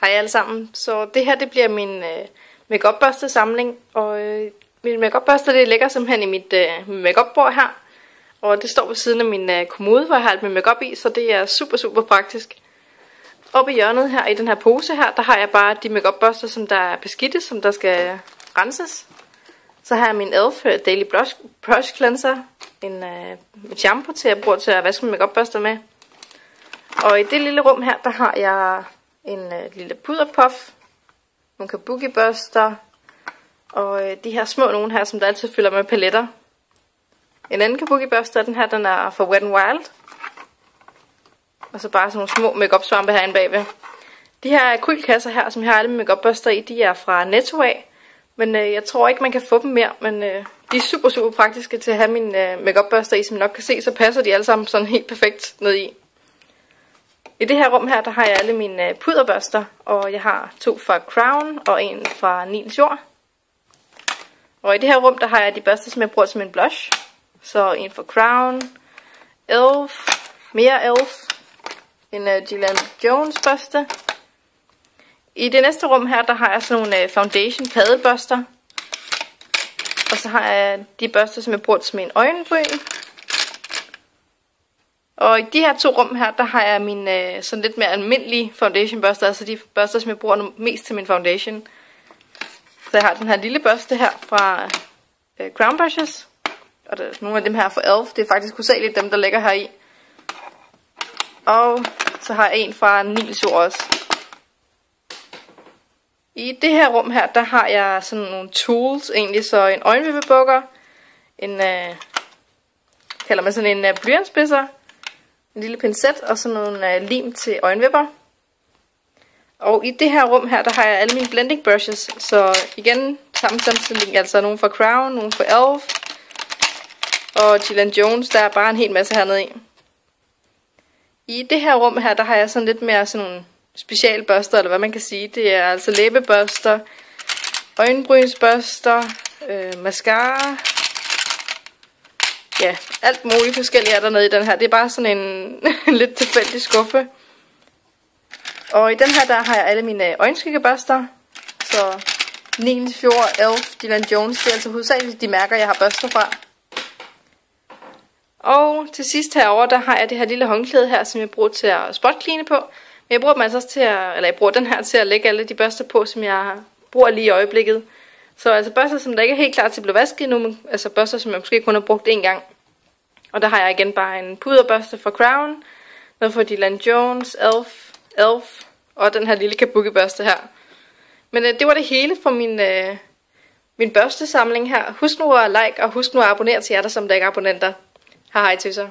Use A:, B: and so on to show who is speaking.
A: Hej alle sammen. Så det her det bliver min makeup børste samling, og min makeup børste det ligger simpelthen i mit makeup bord her, og det står ved siden af min kommode, hvor jeg har alt min makeup i, så det er super praktisk. Oppe i hjørnet her i den her pose her, der har jeg bare de makeup børster, som der er beskidte, som der skal renses. Så har jeg min Elf Daily Brush Cleanser, en shampoo til jeg bruger til at vaske min makeup børster med. Og i det lille rum her, der har jeg en lille puderpuff, nogle kabuki børster, og de her små nogle her, som der altid fylder med paletter. En anden kabuki børste, den her, den er fra Wet n Wild. Og så bare sådan nogle små makeup svampe herinde bagved. De her akrylkasser her, som jeg har alle mine makeup børster i, de er fra Netto af. Men jeg tror ikke, man kan få dem mere, men de er super praktiske til at have mine makeup børster i. Som I nok kan se, så passer de alle sammen sådan helt perfekt ned i. I det her rum her, der har jeg alle mine puderbørster, og jeg har 2 fra Crown og en fra Nils Jord. Og i det her rum, der har jeg de børster, som jeg bruger som en blush. Så en fra Crown, Elf, mere Elf, en Gillian Jones børste. I det næste rum her, der har jeg sådan nogle foundation paddelbørster. Og så har jeg de børster, som jeg bruger som en øjenbryn. Og i de her 2 rum her, der har jeg mine sådan lidt mere almindelige foundation børster, altså de børster, som jeg bruger mest til min foundation. Så jeg har den her lille børste her fra Crown Brushes. Og nogle af dem her fra Elf, det er faktisk hovedsageligt dem, der ligger her i. Og så har jeg en fra Nils Jord også. I det her rum her, der har jeg sådan nogle tools egentlig, så en øjenvippebukker, kalder man sådan en blyantspidser, en lille pincet og sådan nogle lim til øjenvipper. Og i det her rum her, der har jeg alle mine blending brushes, så igen samme sammenstilling, altså nogle fra Crown, nogle fra Elf og Gillian Jones, der er bare en hel masse hernede i. I det her rum her, der har jeg sådan lidt mere sådan nogle specialbørster, eller hvad man kan sige. Det er altså læbebørster, øjenbrynsbørster, mascara. Ja, alt muligt forskelligt er dernede i den her. Det er bare sådan en lidt tilfældig skuffe. Og i den her, der har jeg alle mine øjenskyggebørster. Så Nils Jord, Elf, Gillian Jones, det er altså hovedsageligt de mærker, jeg har børster fra. Og til sidst herovre, der har jeg det her lille håndklæde her, som jeg bruger til at spotcleane på. Men jeg bruger dem altså også til jeg bruger den her til at lægge alle de børster på, som jeg bruger lige i øjeblikket. Så altså børster, som der ikke er helt klar til at blive vasket endnu, altså børster, som jeg måske kun har brugt en gang. Og der har jeg igen bare en puderbørste fra Crown, noget fra Gillian Jones, Elf og den her lille kabuki børste her. Men det var det hele for min børstesamling her. Husk nu at like og husk nu at abonnere til jer, der som der ikke er abonnenter. Hej tøser.